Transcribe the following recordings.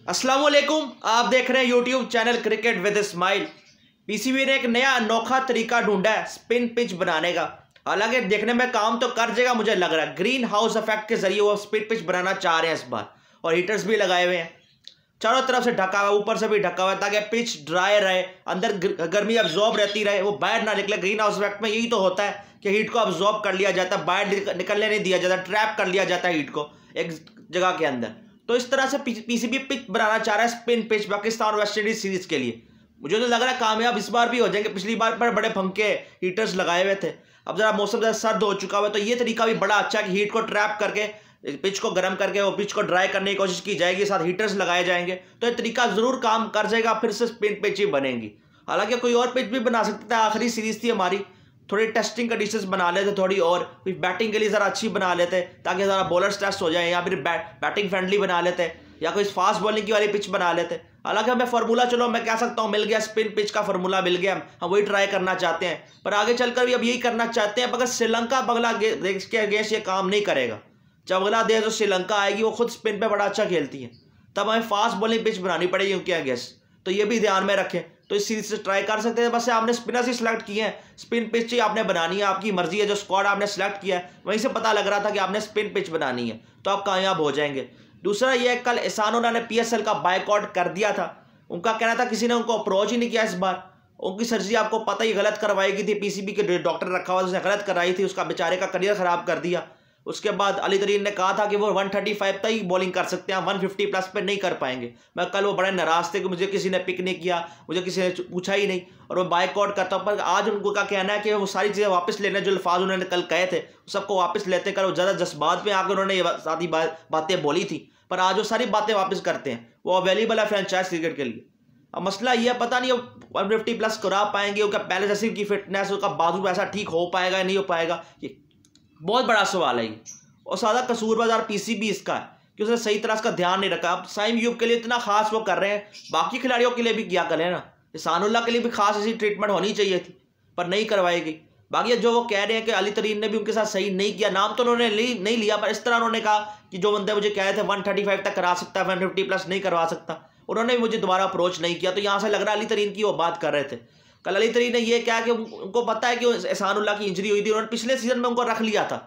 अस्सलाम वालेकुम, आप देख रहे हैं YouTube channel cricket with smile. PCB ने एक नया अनोखा तरीका ढूंढा है स्पिन पिच बनाने का। हालांकि देखने में काम तो कर जाएगा, मुझे लग रहा है ग्रीन हाउस इफेक्ट के जरिए वो स्पिन पिच बनाना चाह रहे हैं इस बार। और हीटर्स भी लगाए हुए हैं, चारों तरफ से ढका हुआ, ऊपर से भी ढका हुआ है ताकि पिच ड्राई रहे, अंदर गर्मी अब्जॉर्ब रहती रहे, वो बाहर ना निकले। ग्रीन हाउस इफेक्ट में यही तो होता है कि हीट को अब्जॉर्ब कर लिया जाता है, बाहर निकलने नहीं दिया जाता, ट्रैप कर लिया जाता है हीट को एक जगह के अंदर। तो इस तरह से पीसीबी पिच बनाना चाह रहा है स्पिन पिच पाकिस्तान और वेस्ट इंडीज सीरीज के लिए। मुझे तो लग रहा है कामयाब इस बार भी हो जाएंगे। पिछली बार पर बड़े पंखे हीटर्स लगाए हुए थे, अब जरा मौसम ज़रा सर्द हो चुका हुआ है तो ये तरीका भी बड़ा अच्छा है कि हीट को ट्रैप करके पिच को गर्म करके वो पिच को ड्राई करने की कोशिश की जाएगी, साथ हीटर्स लगाए जाएंगे तो ये तरीका जरूर काम कर जाएगा, फिर से स्पिन पिच ही बनेगी। हालांकि कोई और पिच भी बना सकता है, आखिरी सीरीज थी हमारी, थोड़ी टेस्टिंग कंडीशंस बना लेते, थोड़ी और बैटिंग के लिए ज़रा अच्छी बना लेते ताकि ज़रा बॉलर्स टेस्ट हो जाए, या फिर बैटिंग फ्रेंडली बना लेते, या कोई फास्ट बॉलिंग की वाली पिच बना लेते। हालांकि हमें फार्मूला, चलो मैं कह सकता हूँ मिल गया, स्पिन पिच का फार्मूला मिल गया, हम वही ट्राई करना चाहते हैं। पर आगे चलकर भी अब यही करना चाहते हैं। मगर श्रीलंका बांग्लादेश के अगेंस्ट ये काम नहीं करेगा। जब बांग्लादेश और श्रीलंका आएगी, वो खुद स्पिन पे बड़ा अच्छा खेलती है, तब हमें फास्ट बॉलिंग पिच बनानी पड़ेगी उनके अगेंस्ट। तो ये भी ध्यान में रखें। तो इस सीरीज से ट्राई कर सकते हैं। बस आपने स्पिनर्स ही सिलेक्ट किए हैं, स्पिन पिच ही आपने बनानी है, आपकी मर्जी है। जो स्क्वाड आपने सेलेक्ट किया है वहीं से पता लग रहा था कि आपने स्पिन पिच बनानी है, तो आप कामयाब हो जाएंगे। दूसरा ये, कल एहसानुल्लाह ने पीएसएल का बायकॉट कर दिया था। उनका कहना था किसी ने उनको अप्रोच ही नहीं किया इस बार। उनकी सर्जरी आपको पता ही गलत करवाई गई थी, पीसीबी के डॉक्टर रखा हुआ उसने गलत कराई थी, उसका बेचारे का करियर खराब कर दिया। उसके बाद अली तरीन ने कहा था कि वो 135 तक ही बॉलिंग कर सकते हैं, 150 प्लस पे नहीं कर पाएंगे। मैं कल वो बड़े नाराज थे कि मुझे किसी ने पिक नहीं किया, मुझे किसी ने पूछा ही नहीं, और मैं बायकॉट करता हूँ। पर आज उनको का कहना है कि वो सारी चीज़ें वापस लेने, जो अल्फाज उन्होंने कल कहे थे सबको वापस लेते कर, वो ज़्यादा जज्बात में आकर उन्होंने ये सारी बातें बोली थी, पर आज वो सारी बातें वापस करते हैं। वो अवेलेबल है फ्रेंचाइज क्रिकेट के लिए। अब मसला ये है, पता नहीं वो 150 प्लस करा पाएंगे, उनका पहले जैसी उनकी फिटनेस, उनका बाजू ऐसा ठीक हो पाएगा या नहीं हो पाएगा, ये बहुत बड़ा सवाल है। और सादा कसूरबाजार पीसीबी इसका है कि उसने सही तरह इसका ध्यान नहीं रखा। अब साइम यूब के लिए इतना खास वो कर रहे हैं, बाकी खिलाड़ियों के लिए भी किया करें ना। एहसानुल्लाह के लिए भी खास ऐसी ट्रीटमेंट होनी चाहिए थी, पर नहीं करवाई गई। बाकी जो वो कह रहे हैं कि अली तरीन ने भी उनके साथ सही नहीं किया, नाम तो उन्होंने नहीं लिया, पर इस तरह उन्होंने कहा कि जो बंदे मुझे कह रहे थे 135 तक करा सकता है, 150 प्लस नहीं करवा सकता, उन्होंने भी मुझे दोबारा अप्रोच नहीं किया। तो यहाँ से लग रहा है अली तरीन की वो बात कर रहे थे। कल अली तरीन ने यह कहा कि उनको पता है कि एहसानुल्लाह की इंजरी हुई थी, उन्होंने पिछले सीजन में उनको रख लिया था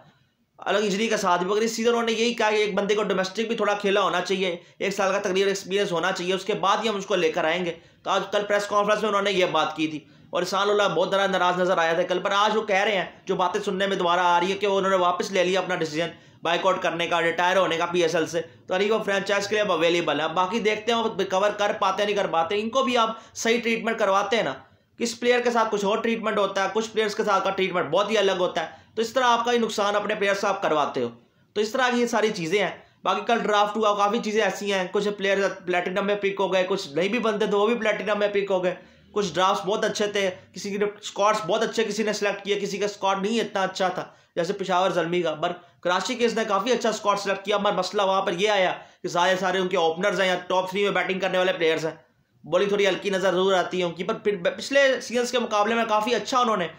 अलग इंजरी के साथ भी, मगर इस सीजन उन्होंने यही कहा कि एक बंदे को डोमेस्टिक भी थोड़ा खेला होना चाहिए, 1 साल का तकरीबन एक्सपीरियंस होना चाहिए, उसके बाद ही हम उसको लेकर आएंगे। तो आज कल प्रेस कॉन्फ्रेंस में उन्होंने ये बात की थी, और एहसानुल्लाह बहुत ज़्यादा नाराज नजर आया था कल। पर आज वो कह रहे हैं, जो बातें सुनने में दोबारा आ रही है, कि उन्होंने वापस ले लिया अपना डिसीजन बाइकआउट करने का, रिटायर होने का पीएसएल से। तो अभी वो फ्रेंचाइज के लिए अब अवेलेबल है। बाकी देखते हैं वो कवर कर पाते नहीं कर पाते। इनको भी आप सही ट्रीटमेंट करवाते हैं ना, किस प्लेयर के साथ कुछ और ट्रीटमेंट होता है, कुछ प्लेयर्स के साथ का ट्रीटमेंट बहुत ही अलग होता है। तो इस तरह आपका ही नुकसान अपने प्लेयर से आप करवाते हो। तो इस तरह की ये सारी चीज़ें हैं। बाकी कल ड्राफ्ट हुआ, काफ़ी चीज़ें ऐसी हैं, कुछ प्लेयर प्लेटिनम में पिक हो गए, कुछ नहीं भी बनते तो वो भी प्लेटिनम में पिक हो गए। कुछ ड्राफ्ट बहुत अच्छे थे, किसी के स्क्वाड्स बहुत अच्छे किसी ने सेलेक्ट किया, किसी का स्क्वाड नहीं इतना अच्छा था, जैसे पेशावर जल्मी का। पर कराची के इसने काफ़ी अच्छा स्क्वाड सेलेक्ट किया। मगर मसला वहाँ पर यह आया कि सारे उनके ओपनर्स हैं या टॉप 3 में बैटिंग करने वाले प्लेयर्स हैं, बॉलिंग थोड़ी हल्की नज़र जरूर आती है उनकी। पर फिर पिछले सीजन के मुकाबले में काफ़ी अच्छा उन्होंने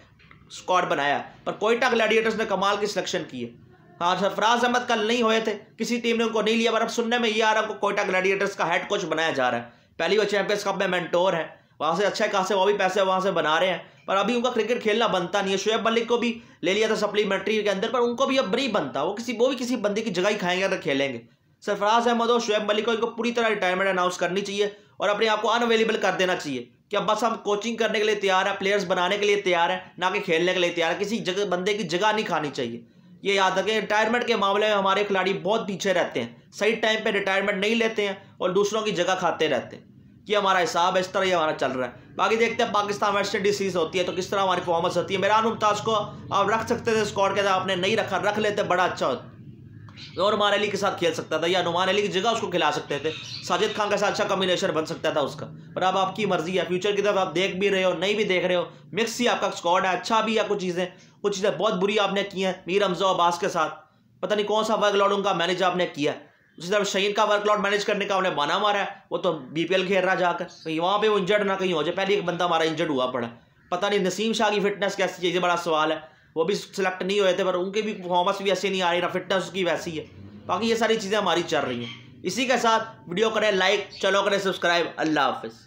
स्क्वाड बनाया। पर कोयटा ग्लैडिएटर्स ने कमाल की सिलेक्शन की है। हाँ, सरफराज अहमद कल नहीं हुए थे, किसी टीम ने उनको नहीं लिया, पर अब सुनने में ये आ रहा है उनको कोयटा ग्लैडिएटर्स का हेड कोच बनाया जा रहा है। पहली वो चैंपियंस कप में मेंटोर है, वहाँ से अच्छे खासे वो भी पैसे वहाँ से बना रहे हैं, पर अभी उनका क्रिकेट खेलना बनता नहीं है। शुएब मलिक को भी ले लिया था सप्लीमेंट्री के अंदर, पर उनको भी अब नहीं बनता। वो भी किसी बंदे की जगह ही खाएंगे अगर खेलेंगे। सरफराज अहमद और शुएब मलिक को इनको पूरी तरह रिटायरमेंट अनाउंस करनी चाहिए और अपने आप को अनअवेलेबल कर देना चाहिए कि अब बस हम कोचिंग करने के लिए तैयार है, प्लेयर्स बनाने के लिए तैयार है, ना कि खेलने के लिए तैयार है। किसी जगह बंदे की जगह नहीं खानी चाहिए। ये याद रखें, रिटायरमेंट के मामले में हमारे खिलाड़ी बहुत पीछे रहते हैं, सही टाइम पे रिटायरमेंट नहीं लेते हैं और दूसरों की जगह खाते रहते हैं। ये हमारा हिसाब है, इस तरह ये हमारा चल रहा है। बाकी देखते हैं पाकिस्तान वेस्ट इंडीज सीरीज होती है तो किस तरह हमारी परफॉर्मेंस होती है। मेरान मुमताज़ को आप रख सकते थे स्क्वाड के, आपने नहीं रखा, रख लेते बड़ा अच्छा होता, और नुमान अली के साथ खेल सकता था, या नुमान अली की जगह उसको खिला सकते थे, साजिद खान के साथ अच्छा कॉम्बिनेशन बन सकता था उसका। पर अब आपकी मर्जी है, फ्यूचर की तरफ आप देख भी रहे हो, नहीं भी देख रहे हो, मिक्स ही आपका स्क्वाड है, अच्छा भी है। कुछ चीज़ें बहुत बुरी आपने की हैं मीर हमजा अब्बास के साथ, पता नहीं कौन सा वर्कलोड उनका मैनेज आपने किया। उसी तरह शहीन का वर्कलोड मैनेज करने का उन्हें बना मारा है, वो तो बीपीएल खेल रहा जाकर, कहीं वहाँ पे वो इंजर्ड ना कहीं हो जाए। पहले एक बंदा हमारा इंजर्ड हुआ पड़ा, पता नहीं नसीम शाह की फिटनेस कैसी है, ये बड़ा सवाल है। वो भी सिलेक्ट नहीं हुए थे, पर उनके भी परफॉर्मेंस भी ऐसे नहीं आ रही, ना फिटनेस उसकी वैसी है। बाकी ये सारी चीज़ें हमारी चल रही हैं। इसी के साथ वीडियो करें लाइक, चलो करें सब्सक्राइब। अल्लाह हाफिज़।